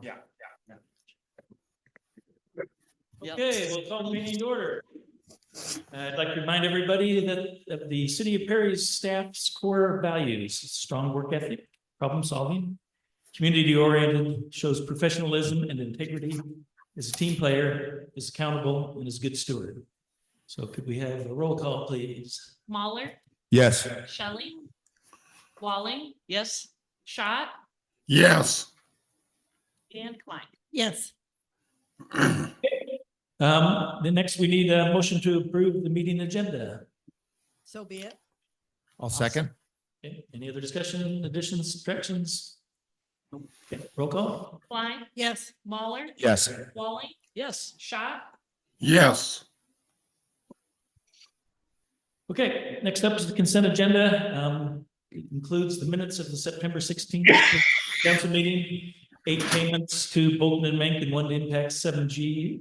Yeah. Okay, we'll call the meeting to order. I'd like to remind everybody that of the City of Perry's staff's core values: strong work ethic, problem solving, community oriented, shows professionalism and integrity, is a team player, is accountable, and is a good steward. So could we have a roll call, please? Mahler, Yes. Shelley, Walling. Yes. Schott Yes. and Klein. Yes. The next, we need a motion to approve the meeting agenda. So be it. I'll second. Okay, any other discussion, additions, subtractions? Okay, roll call? Klein, Yes. Mahler, Yes. Walling. Yes. Schott. Yes. Okay, next up is the consent agenda. It includes the minutes of the September 16th council meeting, 8 payments to Bolton and Mank and 1 to Impact 7G,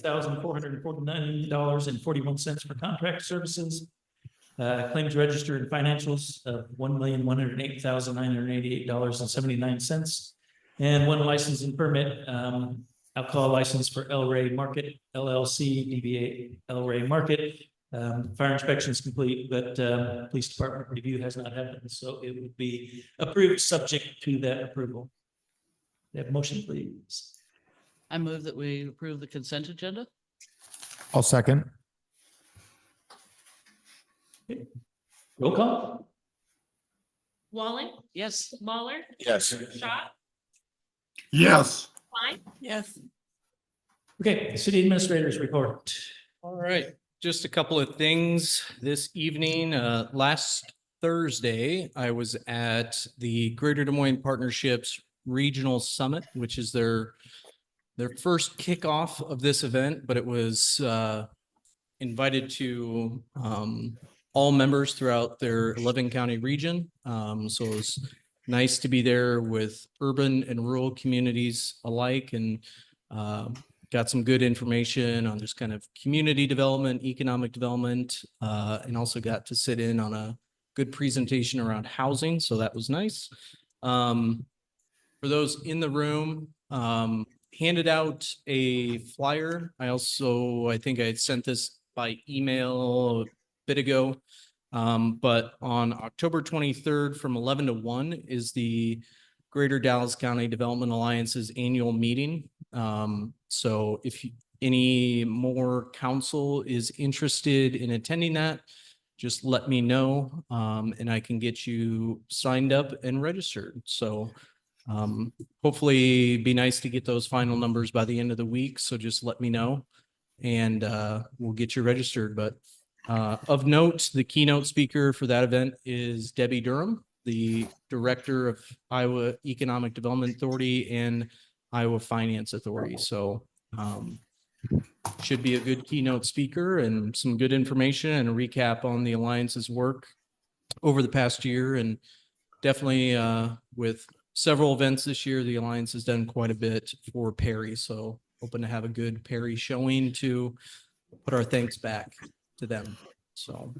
$6,449.41 for contract services. Claims register and financials of $1,108,988.79, and 1 license and permit, alcohol license for El Rey Market LLC, DBA El Rey Market. Fire inspection is complete, but police department review has not happened, so it would be approved subject to that approval. Have motion, please. I move that we approve the consent agenda. I'll second. Roll call? Walling, Yes. Mahler, Yes. Schott, Yes. Klein. Yes. Okay, city administrators report. All right, just a couple of things this evening. Last Thursday, I was at the Greater Des Moines Partnerships Regional Summit, which is their first kickoff of this event, but it was invited to all members throughout their 11 county region. So it was nice to be there with urban and rural communities alike, and got some good information on just kind of community development, economic development, and also got to sit in on a good presentation around housing. So that was nice. For those in the room, handed out a flyer. I think I sent this by email a bit ago. But on October 23rd from 11 to 1 is the Greater Dallas County Development Alliance's annual meeting. So if any more council is interested in attending that, just let me know, and I can get you signed up and registered. So hopefully be nice to get those final numbers by the end of the week. So just let me know and we'll get you registered. But of note, the keynote speaker for that event is Debbie Durham, the director of Iowa Economic Development Authority and Iowa Finance Authority. So should be a good keynote speaker and some good information and a recap on the Alliance's work over the past year. And definitely with several events this year, the Alliance has done quite a bit for Perry. So hoping to have a good Perry showing to put our thanks back to them. So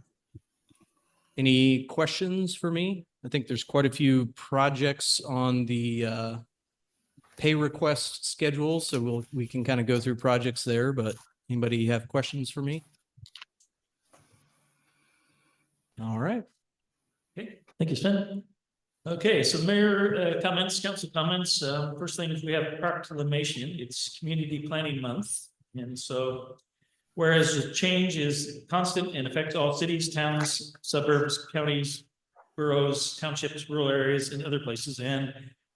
any questions for me? I think there's quite a few projects on the pay request schedule, so we can kind of go through projects there, but anybody have questions for me? All right. Okay, thank you, Sven. Okay, so mayor comments, council comments. First thing is we have proclamation. It's Community Planning Month. And so whereas the change is constant and affects all cities, towns, suburbs, counties, boroughs, townships, rural areas, and other places. And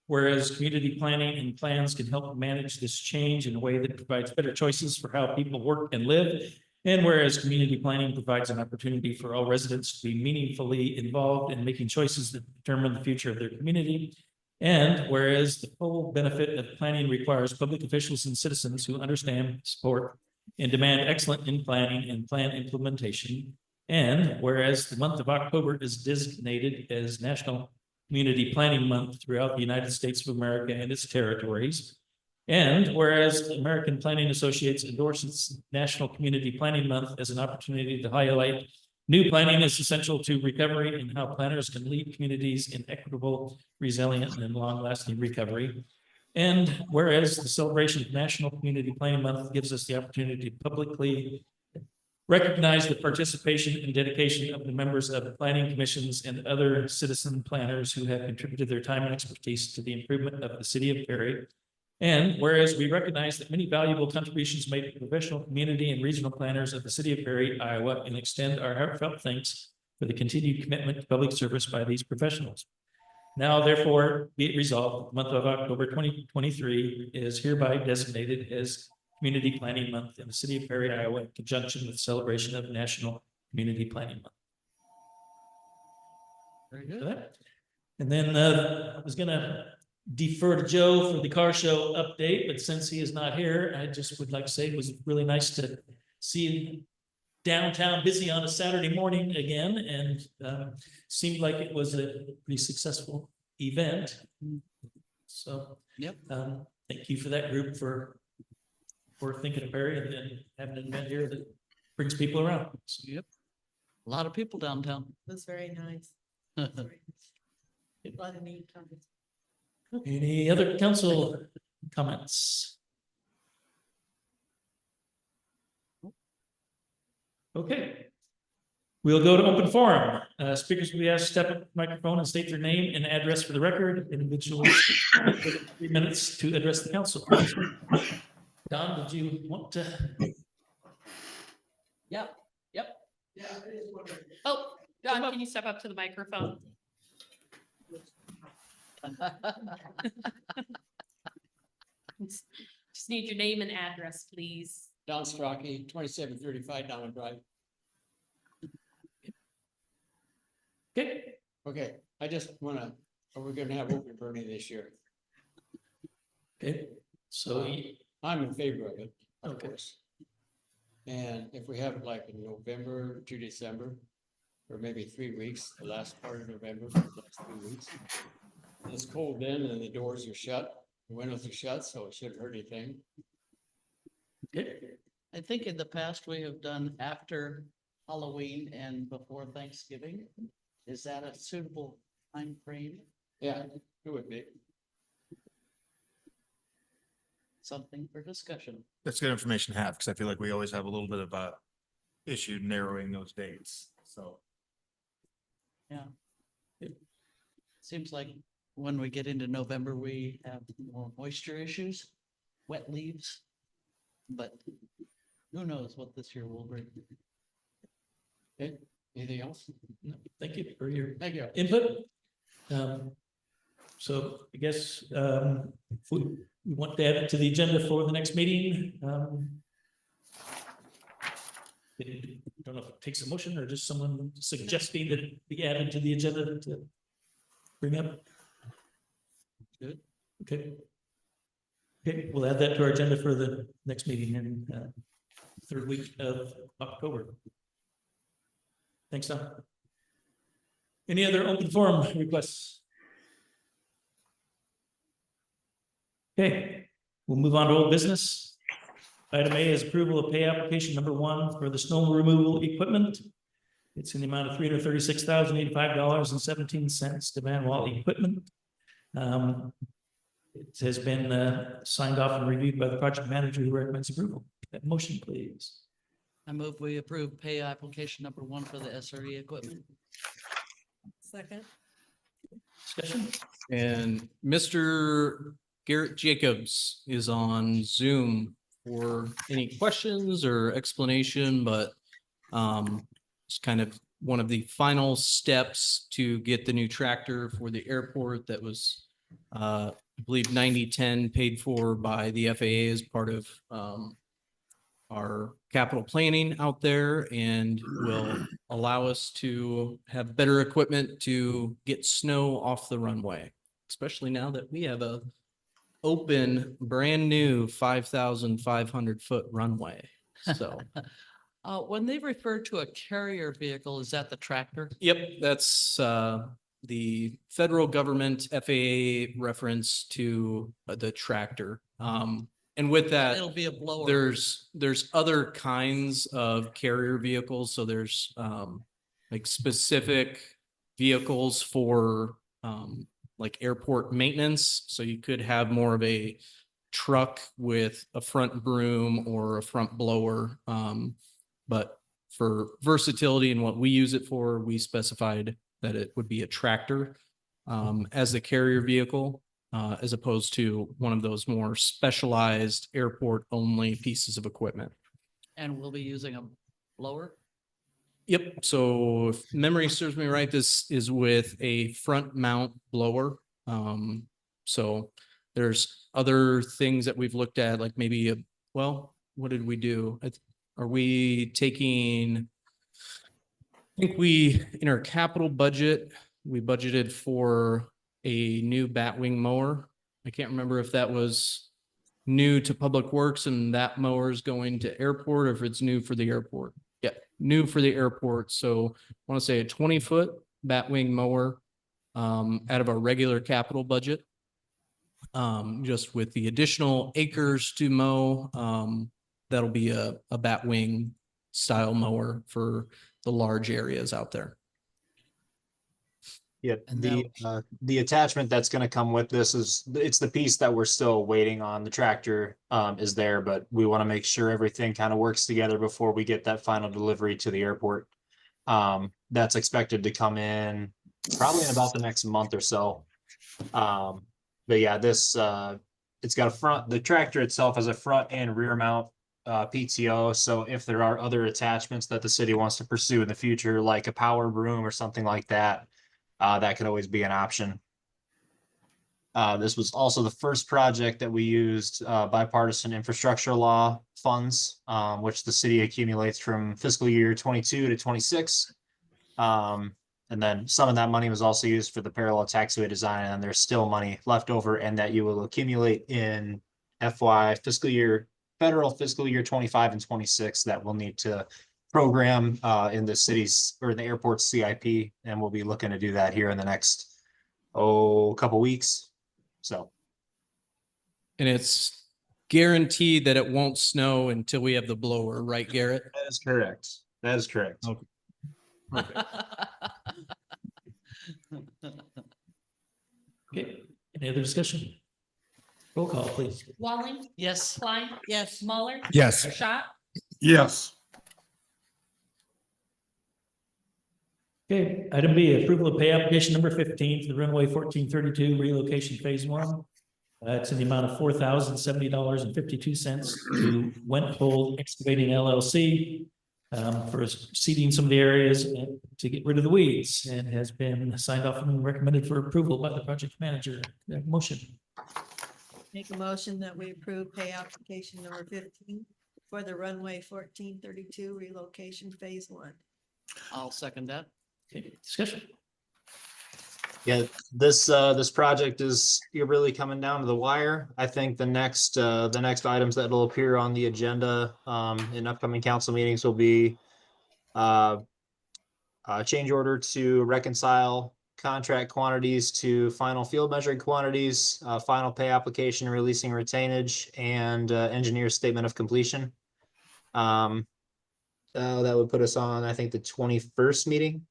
whereas community planning and plans can help manage this change in a way that provides better choices for how people work and live. And whereas community planning provides an opportunity for all residents to be meaningfully involved in making choices that determine the future of their community. And whereas the full benefit of planning requires public officials and citizens who understand, support, and demand excellence in planning and plan implementation. And whereas the month of October is designated as National Community Planning Month throughout the United States of America and its territories. And whereas the American Planning Associates endorses National Community Planning Month as an opportunity to highlight New planning is essential to recovery and how planners can lead communities in equitable, resilient, and long-lasting recovery. And whereas the celebration of National Community Planning Month gives us the opportunity to publicly recognize the participation and dedication of the members of planning commissions and other citizen planners who have contributed their time and expertise to the improvement of the city of Perry. And whereas we recognize that many valuable contributions made to the professional community and regional planners of the city of Perry, Iowa, and extend our heartfelt thanks for the continued commitment to public service by these professionals. Now, therefore, be it resolved, the month of October 2023 is hereby designated as Community Planning Month in the city of Perry, Iowa, in conjunction with the celebration of National Community Planning Month. Very For good. that. And then I was gonna defer to Joe for the car show update, but since he is not here, I just would like to say it was really nice to see downtown busy on a Saturday morning again, and seemed like it was a pretty successful event. So Yep. thank you for that group for thinking of Perry and having an event here that brings people around. So, Yep. A lot of people downtown. Was very nice. Lot of neat comments. any other council comments? Okay. We'll go to open forum. Speakers will be asked to step up to the microphone and state their name and address for the record. Individuals have 3 minutes to address the council. Don, did you want to? Yep. Oh, John, can you step up to the microphone? Just need your name and address, please. Don Strachey, 2735 Diamond Drive. Okay, Okay, I just wanna, are we gonna have open burning this year? okay, so I'm in favor of it, of Okay. course. And if we have it like in November to December, or maybe 3 weeks, the last part of November, the last 3 weeks. It's cold then and the doors are shut, the windows are shut, so it shouldn't hurt anything. okay, I think in the past we have done after Halloween and before Thanksgiving. Is that a suitable time frame? Yeah, it would be. Something for discussion. That's good information to have, because I feel like we always have a little bit of a issue narrowing those dates, so. Seems like when we get into November, we have more moisture issues, wet leaves. But who knows what this year will bring. Okay, anything else? no, thank you for your Thank you. input. So I guess if we want to add it to the agenda for the next meeting. I don't know if it takes a motion or just someone suggesting that it be added to the agenda to bring up. Good. Okay. Okay, we'll add that to our agenda for the next meeting in third week of October. Thanks, Tom. Any other open forum requests? Okay, we'll move on to old business. Item A is approval of pay application number 1 for the snow removal equipment. It's in the amount of $336,085.17 to Van Wall Equipment. It has been signed off and reviewed by the project manager who recommends approval. That motion, please. I move we approve pay application number 1 for the SRE equipment. Second. Discussion? And Mr. Garrett Jacobs is on Zoom for any questions or explanation, but it's kind of one of the final steps to get the new tractor for the airport that was I believe 9010 paid for by the FAA as part of our capital planning out there, and will allow us to have better equipment to get snow off the runway, especially now that we have a open, brand new 5,500 foot runway. So, When they refer to a carrier vehicle, is that the tractor? yep, that's the federal government FAA reference to the tractor. And with that, It'll be a blower. there's other kinds of carrier vehicles. So there's like specific vehicles for like airport maintenance. So you could have more of a truck with a front broom or a front blower. But for versatility and what we use it for, we specified that it would be a tractor as the carrier vehicle, as opposed to one of those more specialized airport only pieces of equipment. And we'll be using a blower. Yep, so if memory serves me right, this is with a front mount blower. So there's other things that we've looked at, like maybe well, what did we do? Are we taking? I think in our capital budget, we budgeted for a new batwing mower. I can't remember if that was new to Public Works and that mower is going to airport, or if it's new for the airport. Yeah, new for the airport. So I want to say a 20-foot batwing mower out of our regular capital budget. Just with the additional acres to mow, that'll be a batwing style mower for the large areas out there. Yeah, And the attachment that's gonna come with this it's the piece that we're still waiting on. The tractor is there, but we want to make sure everything kind of works together before we get that final delivery to the airport. That's expected to come in probably in about the next month or so. But yeah, this it's got the tractor itself has a front and rear mount PTO. So if there are other attachments that the city wants to pursue in the future, like a power broom or something like that, that could always be an option. This was also the first project that we used bipartisan infrastructure law funds, which the city accumulates from fiscal year 22 to 26. And then some of that money was also used for the parallel taxiway design, and there's still money left over, and that you will accumulate in federal fiscal year 25 and 26 that we'll need to program in the city's or the airport's CIP, and we'll be looking to do that here in the next couple weeks. So, And it's guaranteed that it won't snow until we have the blower, right, Garrett? that is correct. That is correct. Okay. Okay, any other discussion? Roll call, please. Walling, Yes. Klein, Yes. Muller, Yes. Schott, Yes. Okay, item B, approval of pay application number 15 for the runway 1432 relocation phase 1. It's in the amount of $4,070.52 to Wenthold Excavating LLC for seeding some of the areas to get rid of the weeds, and has been signed off and recommended for approval by the project manager. Motion. Make a motion that we approve pay application number 15 for the runway 1432 relocation phase 1. I'll second that. Okay, discussion. Yeah, this project is really coming down to the wire. I think the next items that will appear on the agenda in upcoming council meetings will be change order to reconcile contract quantities to final field measured quantities, final pay application, releasing retainage, and engineer's statement of completion. That would put us on, I think, the 21st meeting.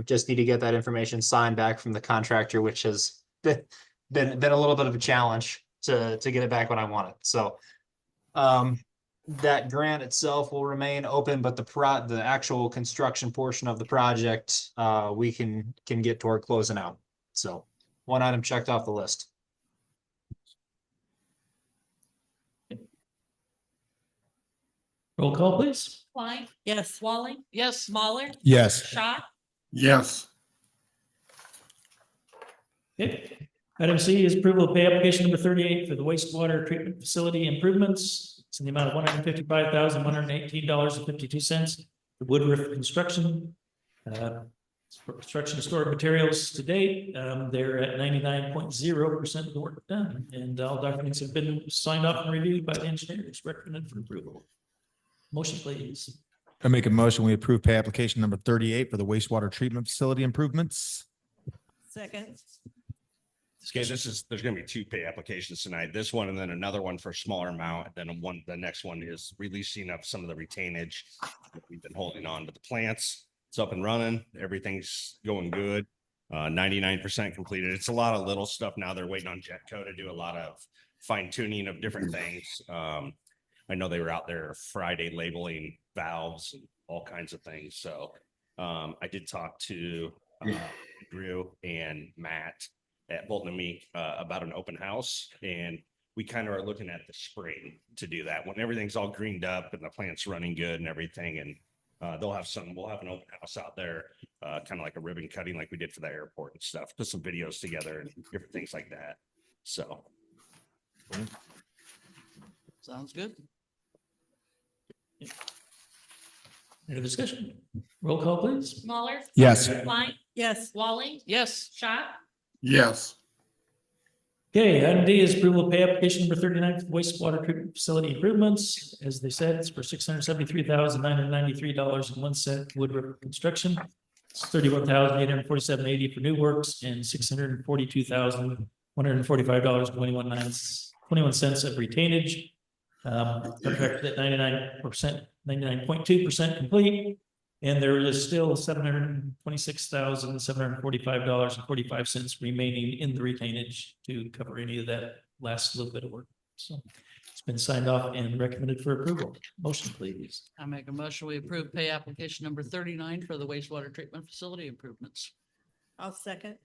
Just need to get that information signed back from the contractor, which has been a little bit of a challenge to get it back when I want it. So that grant itself will remain open, but the actual construction portion of the project we can get toward closing out. So one item checked off the list. Roll call, please. Klein, Yes. Walling, Yes. Muller, Yes. Schott, Yes. Okay. Item C is approval of pay application number 38 for the wastewater treatment facility improvements. It's in the amount of $155,118.52. The Woodruff Construction. For construction of stored materials to date, they're at 99.0% of the work done, and all documents have been signed off and reviewed by the engineers, recommended for approval. Motion, please. I make a motion, we approve pay application number 38 for the wastewater treatment facility improvements. Second. Okay, there's gonna be two pay applications tonight, this one and then another one for a smaller amount, and then the next one is releasing of some of the retainage that we've been holding on to the plants. It's up and running. Everything's going good. 99% completed. It's a lot of little stuff now. They're waiting on Jetco to do a lot of fine tuning of different things. I know they were out there Friday labeling valves and all kinds of things. So I did talk to Drew and Matt at Bolton and Meek about an open house, and we kind of are looking at the spring to do that when everything's all greened up and the plant's running good and everything. And we'll have an open house out there, kind of like a ribbon cutting like we did for the airport and stuff, put some videos together and different things like that. So. Sounds good. Any discussion? Roll call, please. Mahler. Yes. Klein, Yes. Walling, Yes. Schott, Yes. Okay, item D is approval of pay application number 39 for wastewater treatment facility improvements. As they said, it's for $673,993.01 Wood River Construction. It's $31,847.80 for new works and $642,145.21 of retainage. Contracted at 99.2% complete. And there is still $726,745.45 remaining in the retainage to cover any of that last little bit of work. So it's been signed off and recommended for approval. Motion, please. I make a motion, we approve pay application number 39 for the wastewater treatment facility improvements. I'll second.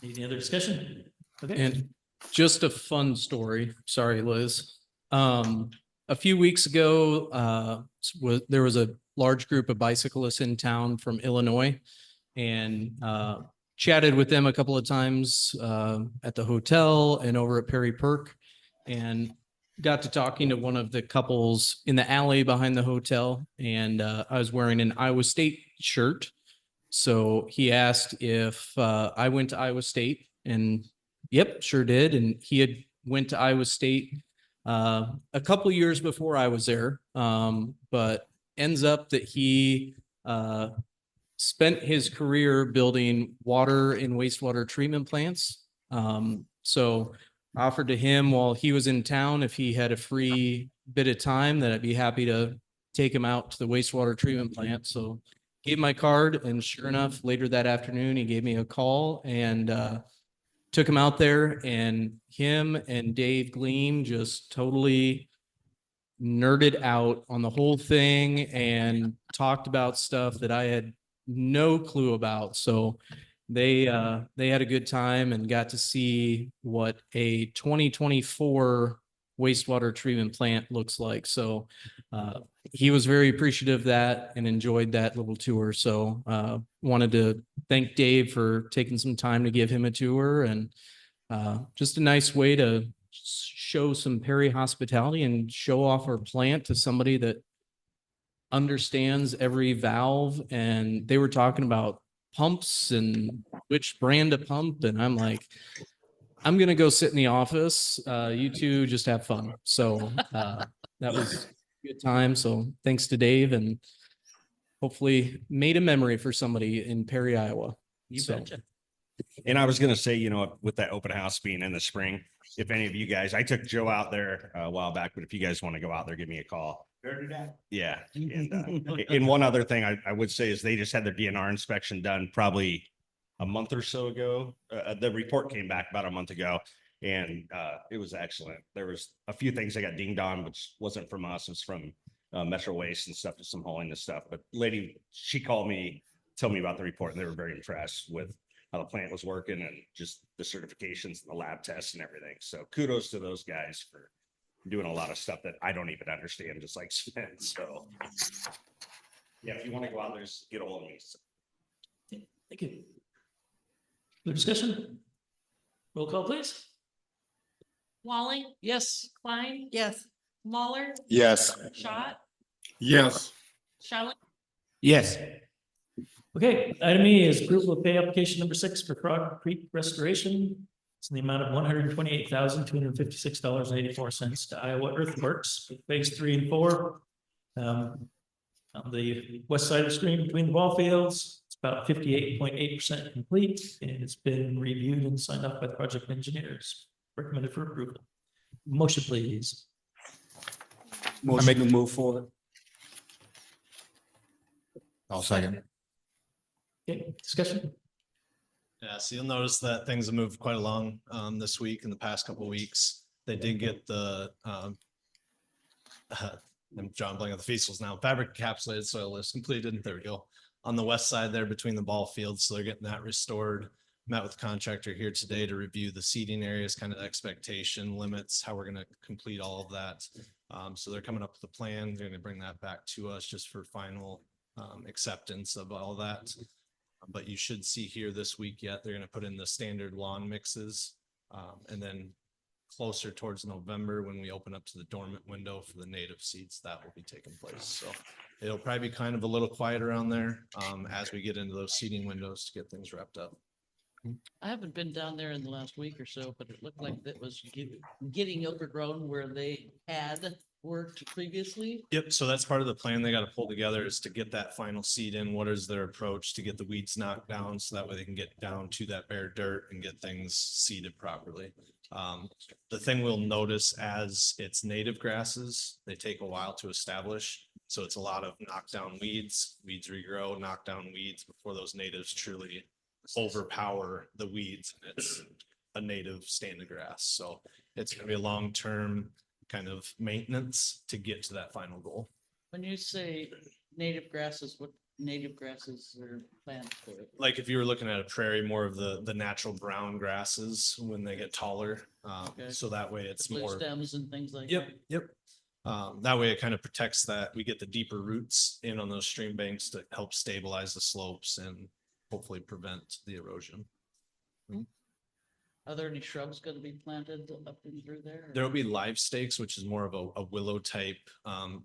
Any other discussion? Okay. And just a fun story. Sorry, Liz. A few weeks ago, there was a large group of bicyclists in town from Illinois, and chatted with them a couple of times at the hotel and over at Perry Perk, and got to talking to one of the couples in the alley behind the hotel. And I was wearing an Iowa State shirt. So he asked if I went to Iowa State, and yep, sure did. And he had went to Iowa State a couple of years before I was there, but ends up that he spent his career building water and wastewater treatment plants. So offered to him while he was in town, if he had a free bit of time, that I'd be happy to take him out to the wastewater treatment plant. So gave my card, and sure enough, later that afternoon, he gave me a call and took him out there, and him and Dave Gleam just totally nerded out on the whole thing and talked about stuff that I had no clue about. So they had a good time and got to see what a 2024 wastewater treatment plant looks like. So he was very appreciative of that and enjoyed that little tour. So wanted to thank Dave for taking some time to give him a tour, and just a nice way to show some Perry hospitality and show off our plant to somebody that understands every valve. And they were talking about pumps and which brand of pump, and I'm like, I'm gonna go sit in the office. You two just have fun. So that was a good time. So thanks to Dave, and hopefully made a memory for somebody in Perry, Iowa. You So- betcha. And I was gonna say, with that open house being in the spring, if any of you guys, I took Joe out there a while back, but if you guys want to go out there, give me a call. Yeah. And one other thing I would say is they just had their DNR inspection done probably a month or so ago. The report came back about a month ago, and it was excellent. There was a few things that got dinged on, which wasn't from us. It was from Metro Waste and stuff, just some hauling and stuff. But lady, she called me, told me about the report, and they were very impressed with how the plant was working and just the certifications and the lab tests and everything. So kudos to those guys for doing a lot of stuff that I don't even understand, just like cement. So yeah, if you want to go out there, just get a hold of me. Thank you. Other discussion? Roll call, please. Walling, Yes. Klein, Yes. Mahler, Yes. Schott, Yes. Shelly, Yes. Okay, item E is approval of pay application number 6 for Frog Creek Restoration. It's in the amount of $128,256.84 to Iowa Earthworks, phase 3 and 4. On the west side of the stream between the ball fields, it's about 58.8% complete, and it's been reviewed and signed off by the project engineers. Recommended for approval. Motion, please. I make a move forward. I'll second. Okay, discussion? Yeah, so you'll notice that things have moved quite along this week, in the past couple of weeks. They did get the I'm drawing a blank on the feasibles now. Fabric encapsulated soil list completed. There we go. On the west side there between the ball fields, so they're getting that restored. Met with the contractor here today to review the seating areas, kind of expectation limits, how we're gonna complete all of that. So they're coming up with a plan. They're gonna bring that back to us just for final acceptance of all that. But you should see here this week yet, they're gonna put in the standard lawn mixes. And then closer towards November, when we open up to the dormant window for the native seeds, that will be taking place. So it'll probably be kind of a little quiet around there as we get into those seeding windows to get things wrapped up. I haven't been down there in the last week or so, but it looked like that was getting overgrown where they had worked previously. Yep, so that's part of the plan they got to pull together, is to get that final seed in. What is their approach to get the weeds knocked down so that way they can get down to that bare dirt and get things seeded properly. The thing we'll notice as it's native grasses, they take a while to establish. So it's a lot of knockdown weeds, weeds regrow, knockdown weeds before those natives truly overpower the weeds. And it's a native stand of grass. So it's gonna be a long-term kind of maintenance to get to that final goal. When you say native grasses, what native grasses are planted for? Like if you were looking at a prairie, more of the natural brown grasses when they get taller. Okay. So that way it's Blue more. stems and things like Yep, that? yep. That way it kind of protects that. We get the deeper roots in on those stream banks to help stabilize the slopes and hopefully prevent the erosion. Are there any shrubs gonna be planted up and through there? There'll be live stakes, which is more of a willow type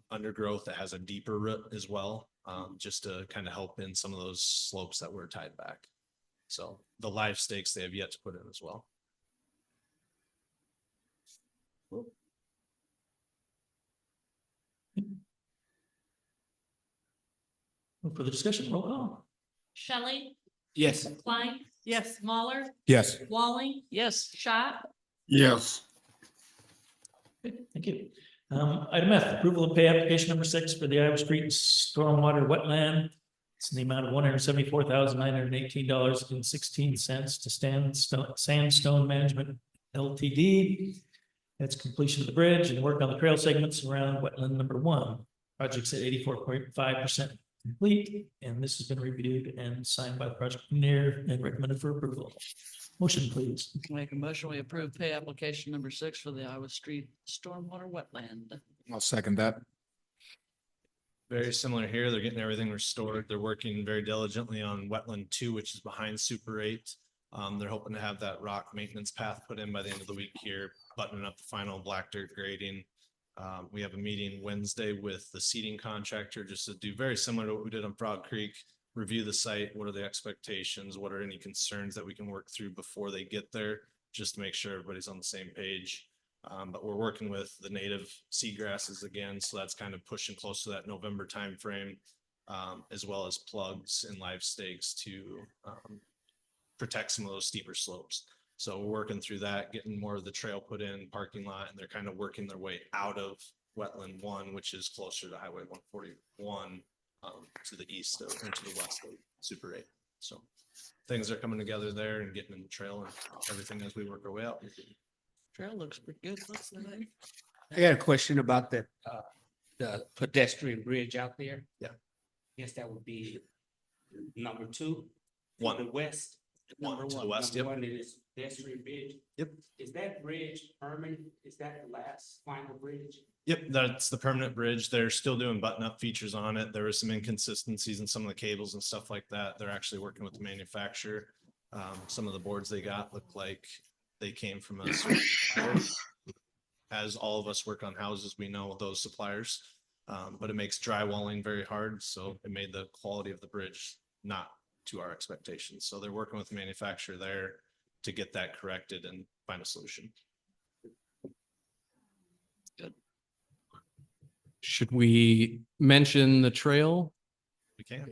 undergrowth that has a deeper root as well. Just to kind of help in some of those slopes that were tied back. So the live stakes they have yet to put in as well. For the discussion, roll call. Shelley, Yes. Klein, Yes. Lawler, Yes. Walling, Yes, Schott, Yes. Okay, thank you. Item F, approval of pay application number 6 for the Iowa Street Stormwater Wetland. It's in the amount of $174,918.16 to Sandstone Management Ltd. That's completion of the bridge and work on the trail segments around wetland number 1. Project's at 84.5% complete, and this has been reviewed and signed by the project engineer and recommended for approval. Motion, please. make a motion, we approve pay application number 6 for the Iowa Street Stormwater Wetland. I'll second that. Very similar here. They're getting everything restored. They're working very diligently on wetland 2, which is behind Super 8. They're hoping to have that rock maintenance path put in by the end of the week here, buttoning up the final black dirt grading. We have a meeting Wednesday with the seeding contractor just to do very similar to what we did on Frog Creek. Review the site. What are the expectations? What are any concerns that we can work through before they get there? Just to make sure everybody's on the same page. But we're working with the native seagrasses again, so that's kind of pushing close to that November timeframe, as well as plugs and live stakes to protect some of those steeper slopes. So we're working through that, getting more of the trail put in, parking lot, and they're kind of working their way out of wetland 1, which is closer to Highway 141 to the east of, and to the west of Super 8. So things are coming together there and getting in the trail and everything as we work our way out. Trail looks pretty good. What's the name? I got a question about the pedestrian bridge out there. Yeah. Guess that would be number 2. One. The west. One to the west, Number yep. 1 is pedestrian bridge. Yep. Is that bridge permanent? Is that the last final bridge? Yep, that's the permanent bridge. They're still doing button-up features on it. There were some inconsistencies in some of the cables and stuff like that. They're actually working with the manufacturer. Some of the boards they got look like they came from a certain supplier. As all of us work on houses, we know those suppliers. But it makes drywalling very hard, so it made the quality of the bridge not to our expectations. So they're working with the manufacturer there to get that corrected and find a solution. Should we mention the trail? We can.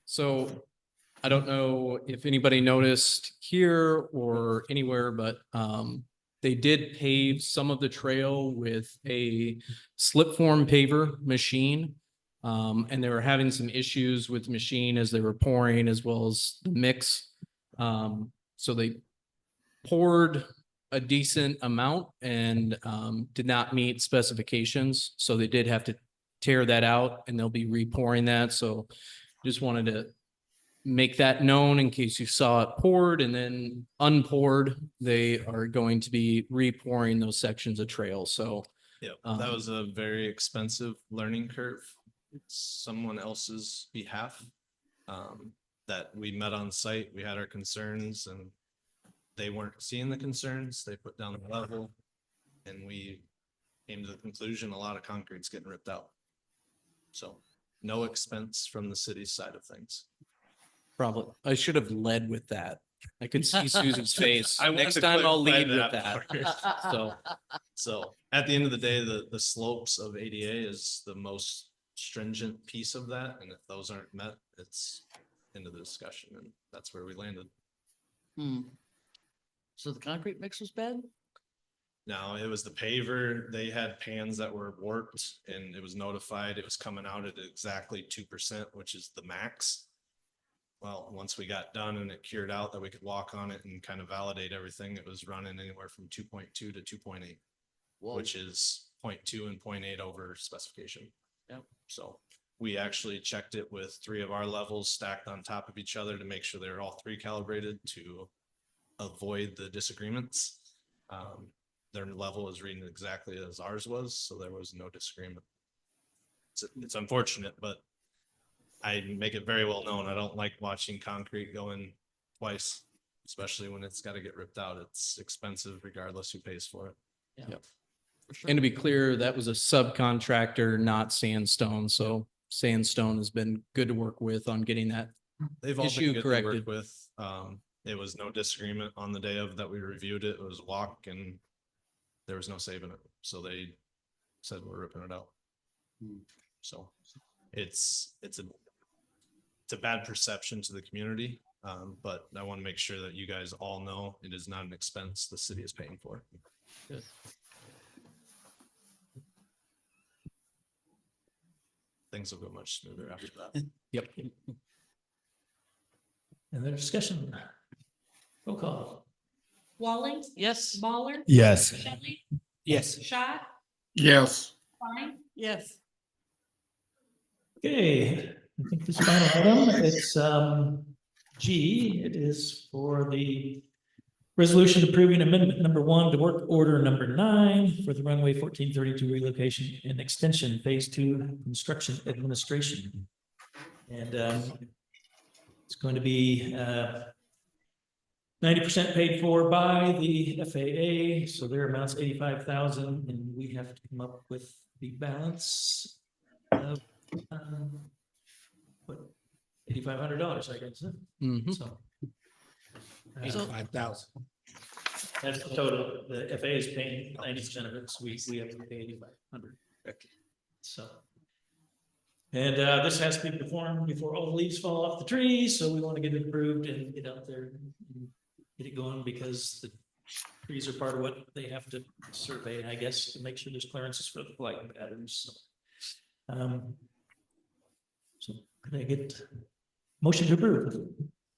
So I don't know if anybody noticed here or anywhere, but they did pave some of the trail with a slip form paver machine. And they were having some issues with the machine as they were pouring as well as the mix. So they poured a decent amount and did not meet specifications. So they did have to tear that out and they'll be repouring that. So just wanted to make that known in case you saw it poured and then unpoured. They are going to be repouring those sections of trail. So Yeah, that was a very expensive learning curve. It's someone else's behalf. That we met on site, we had our concerns and they weren't seeing the concerns. They put down the level. And we came to the conclusion, a lot of concrete's getting ripped out. So no expense from the city's side of things. probably, I should have led with that. I could see Susan's face. I wanted Next to time I'll clarify lead with that. that So, So at the end of the day, the slopes of ADA is the most stringent piece of that. And if those aren't met, it's into the discussion and that's where we landed. So the concrete mix was bad? Now, it was the paver, they had pans that were warped and it was notified it was coming out at exactly 2%, which is the max. Well, once we got done and it cured out that we could walk on it and kind of validate everything, it was running anywhere from 2.2 to 2.8, which is 0.2 and 0.8 over specification. Yep. So we actually checked it with 3 of our levels stacked on top of each other to make sure they're all 3 calibrated to avoid the disagreements. Their level is reading exactly as ours was, so there was no disagreement. It's unfortunate, but I make it very well known. I don't like watching concrete going twice, especially when it's got to get ripped out. It's expensive regardless who pays for it. Yeah. For sure. and to be clear, that was a subcontractor, not Sandstone. So Sandstone has been good to work with on getting that. They've all Issue been good to work corrected. with. It was no disagreement on the day of that we reviewed it. It was walk and there was no saving it. So they said we're ripping it out. So it's a bad perception to the community. But I want to make sure that you guys all know it is not an expense the city is paying for. Good. Things will go much smoother after that. Yep. And the discussion. Roll call. Walling, Yes. Baller, Yes. Shelley, Yes. Schott, Yes. Klein, Yes. Okay, I think this final item, it's G, it is for the resolution approving amendment number 1 to work order number 9 for the runway 1432 relocation and extension phase 2 construction administration. And it's going to be 90% paid for by the FAA, so their amount's 85,000, and we have to come up with the balance of what, $8,500, I guess. Huh? Mhm. So. So- 5,000. That's the total. The FAA is paying 90% of it, so we have to pay 8,500. So. And this has to be performed before all the leaves fall off the trees, so we want to get it approved and get out there and get it going because the trees are part of what they have to survey, I guess, to make sure there's clearances for the flight patterns. So could I get motion to approve?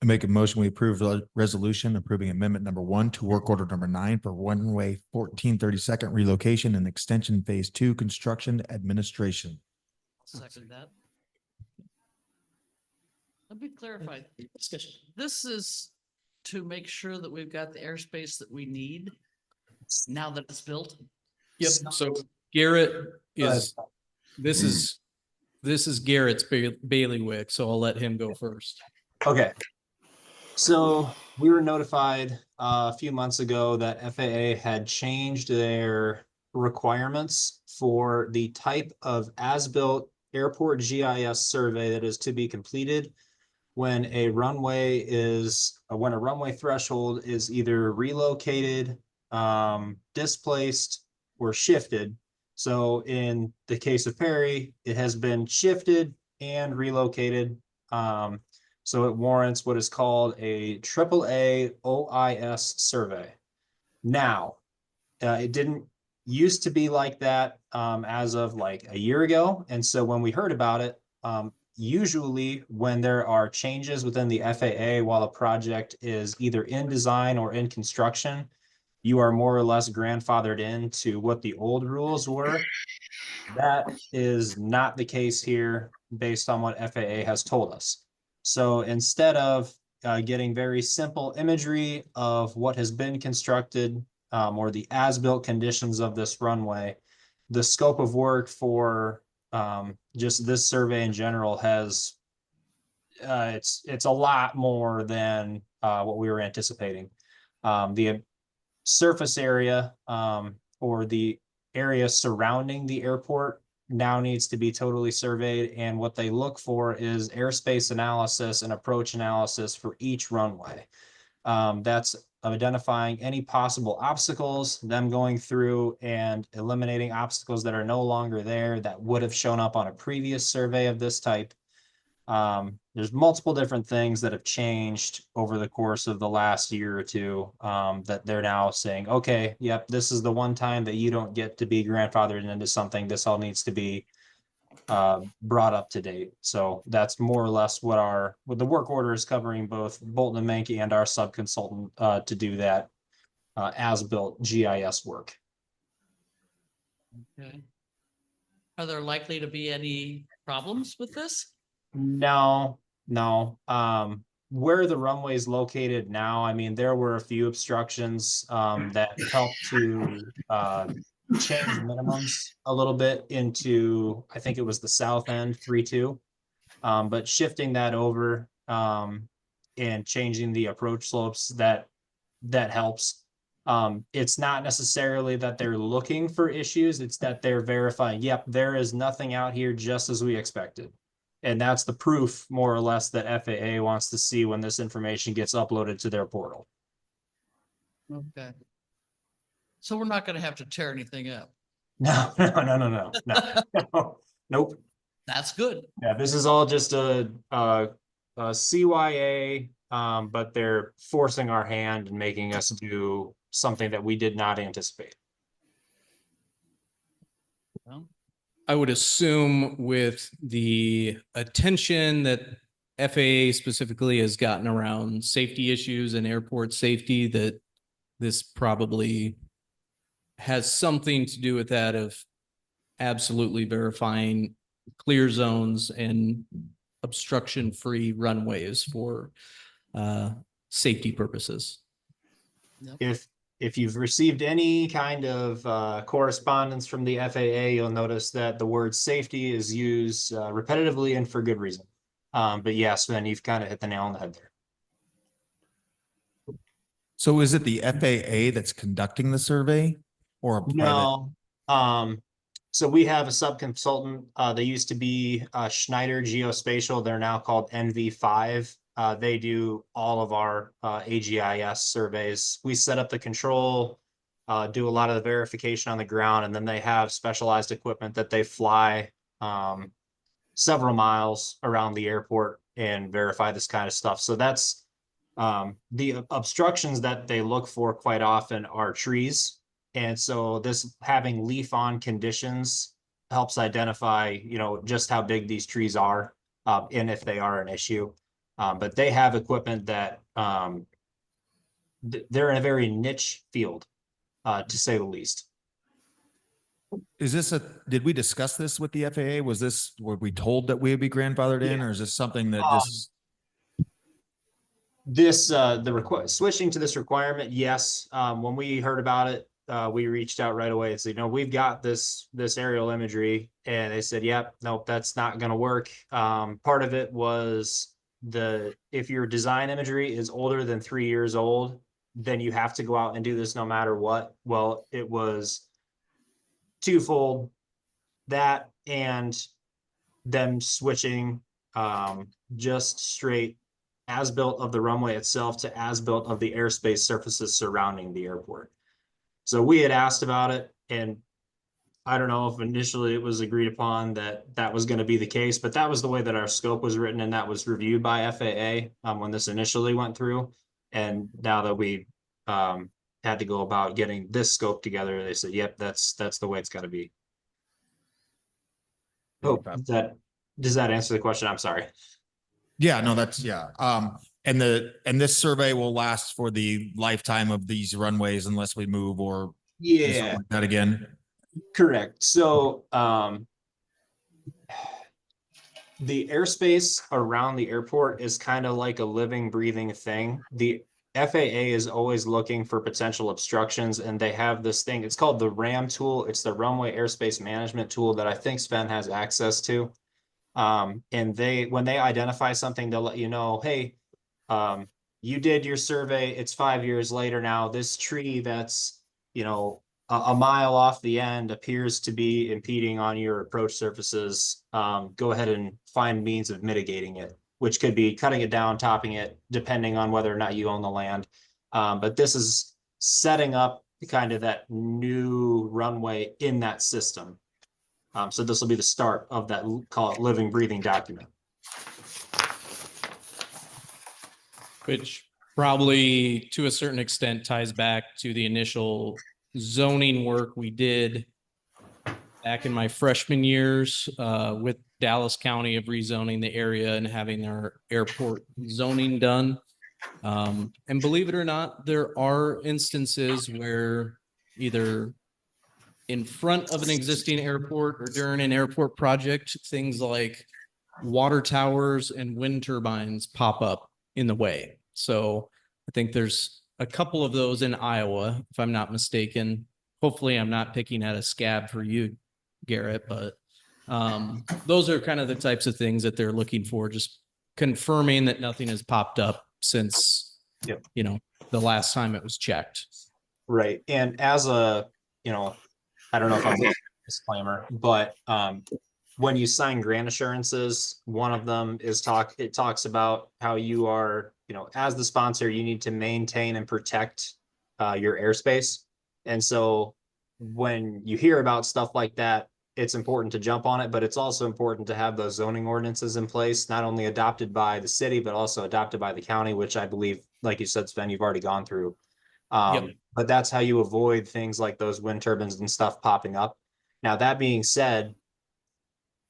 I make a motion, we approve the resolution approving amendment number 1 to work order number 9 for runway 1432nd relocation and extension phase 2 construction administration. Second that. Let me clarify. Discussion. This is to make sure that we've got the airspace that we need now that it's built. Yep. So Garrett is, this is Garrett's bailiwick, so I'll let him go first. Okay. So we were notified a few months ago that FAA had changed their requirements for the type of as-built airport GIS survey that is to be completed when a runway threshold is either relocated, displaced, or shifted. So in the case of Perry, it has been shifted and relocated. So it warrants what is called a AAA OIS survey. Now, it didn't used to be like that as of like a year ago. And so when we heard about it, usually when there are changes within the FAA while a project is either in design or in construction, you are more or less grandfathered into what the old rules were. That is not the case here based on what FAA has told us. So instead of getting very simple imagery of what has been constructed or the as-built conditions of this runway, the scope of work for just this survey in general has it's a lot more than what we were anticipating. The surface area or the area surrounding the airport now needs to be totally surveyed, and what they look for is airspace analysis and approach analysis for each runway. That's identifying any possible obstacles, them going through and eliminating obstacles that are no longer there that would have shown up on a previous survey of this type. There's multiple different things that have changed over the course of the last year or two that they're now saying, okay, yep, this is the one time that you don't get to be grandfathered into something. This all needs to be brought up to date. So that's more or less what the work order is covering, both Bolton and Mankey and our sub-consultant to do that as-built GIS work. Okay. Are there likely to be any problems with this? No. Where the runway is located now, I mean, there were a few obstructions that helped to change minimums a little bit into, I think it was the south end 3-2. But shifting that over and changing the approach slopes, that helps. It's not necessarily that they're looking for issues, it's that they're verifying, yep, there is nothing out here just as we expected. And that's the proof, more or less, that FAA wants to see when this information gets uploaded to their portal. Okay. So we're not gonna have to tear anything up. No. Nope. That's good. Yeah, this is all just a CYA, but they're forcing our hand and making us do something that we did not anticipate. Well, I would assume with the attention that FAA specifically has gotten around safety issues and airport safety, that this probably has something to do with that, of absolutely verifying clear zones and obstruction-free runways for safety purposes. If you've received any kind of correspondence from the FAA, you'll notice that the word safety is used repetitively and for good reason. But yes, Ben, you've kind of hit the nail on the head there. So is it the FAA that's conducting the survey or a private? No. So we have a sub-consultant. They used to be Schneider Geospatial. They're now called NV5. They do all of our AGIS surveys. We set up the control, do a lot of the verification on the ground, and then they have specialized equipment that they fly several miles around the airport and verify this kind of stuff. So that's the obstructions that they look for quite often are trees. And so this having leaf on conditions helps identify, just how big these trees are and if they are an issue. But they have equipment that they're in a very niche field, to say the least. Did we discuss this with the FAA? Were we told that we would be grandfathered in, or is this something that switching to this requirement? Yes. When we heard about it, we reached out right away and said, we've got this aerial imagery, and they said, yep, nope, that's not going to work. Part of it was if your design imagery is older than 3 years old, then you have to go out and do this no matter what. Well, it was twofold, that and them switching just straight as-built of the runway itself to as-built of the airspace surfaces surrounding the airport. So we had asked about it, and I don't know if initially it was agreed upon that was going to be the case, but that was the way that our scope was written, and that was reviewed by FAA when this initially went through. And now that we had to go about getting this scope together. They said, yep, that's the way it's gotta be. Oh, does that answer the question? I'm sorry. Yeah, no, that's, yeah. And this survey will last for the lifetime of these runways unless we move or do something Yeah, like that again. correct. So, the airspace around the airport is kind of like a living, breathing thing. The FAA is always looking for potential obstructions, and they have this thing. It's called the RAM tool. It's the runway airspace management tool that I think Sven has access to. And when they identify something, they'll let you know, hey, you did your survey. It's 5 years later now. This tree that's, a mile off the end appears to be impeding on your approach surfaces. Go ahead and find means of mitigating it, which could be cutting it down, topping it, depending on whether or not you own the land. But this is setting up kind of that new runway in that system. So this will be the start of that, call it living, breathing document. Which probably to a certain extent ties back to the initial zoning work we did back in my freshman years with Dallas County of rezoning the area and having their airport zoning done. And believe it or not, there are instances where either in front of an existing airport or during an airport project, things like water towers and wind turbines pop up in the way. So I think there's a couple of those in Iowa, if I'm not mistaken. Hopefully I'm not picking at a scab for you, Garrett, but those are kind of the types of things that they're looking for, just confirming that nothing has popped up since, the last time it was checked. Right. And as a, I don't know if I'm a disclaimer, but when you sign grant assurances, one of them is it talks about how you are, as the sponsor, you need to maintain and protect your airspace. And so when you hear about stuff like that, it's important to jump on it, but it's also important to have those zoning ordinances in place, not only adopted by the city, but also adopted by the county, which I believe, like you said, Sven, you've already gone through. But that's how you avoid things like those wind turbines and stuff popping up. Now, that being said,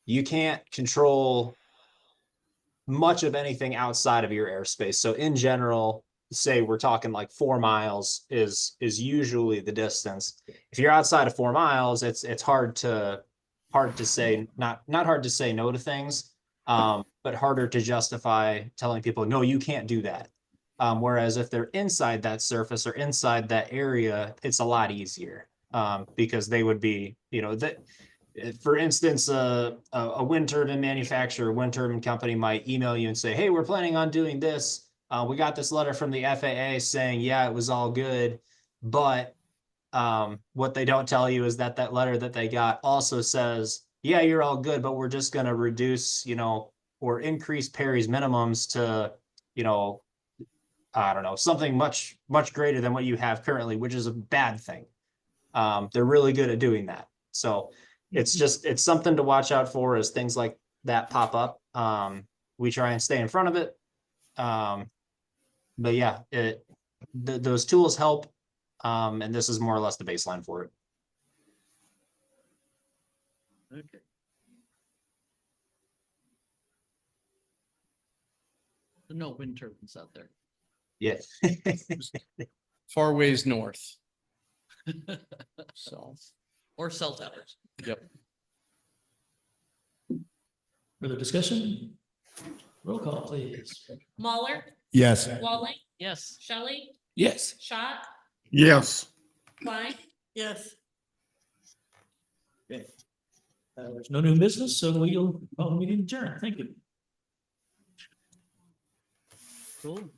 you can't control much of anything outside of your airspace. So in general, say we're talking like 4 miles is usually the distance. If you're outside of 4 miles, it's hard to say, not hard to say no to things, but harder to justify telling people, no, you can't do that. Whereas if they're inside that surface or inside that area, it's a lot easier because they would be, for instance, a wind turbine manufacturer, wind turbine company might email you and say, hey, we're planning on doing this. We got this letter from the FAA saying, yeah, it was all good. But what they don't tell you is that letter that they got also says, yeah, you're all good, but we're just going to reduce, or increase Perry's minimums to, I don't know, something much, much greater than what you have currently, which is a bad thing. They're really good at doing that. So it's something to watch out for as things like that pop up. We try and stay in front of it. But yeah, those tools help. And this is more or less the baseline for it. Okay. No wind turbines out there. Yeah. Far ways north. So, Or cell towers. yep. Further discussion? Roll call, please. Mahler, Yes. Walling, Yes. Shelley, Yes. Schott, Yes. Klein, Yes. There's no new business, so we'll call the meeting adjourned. Thank you. Cool.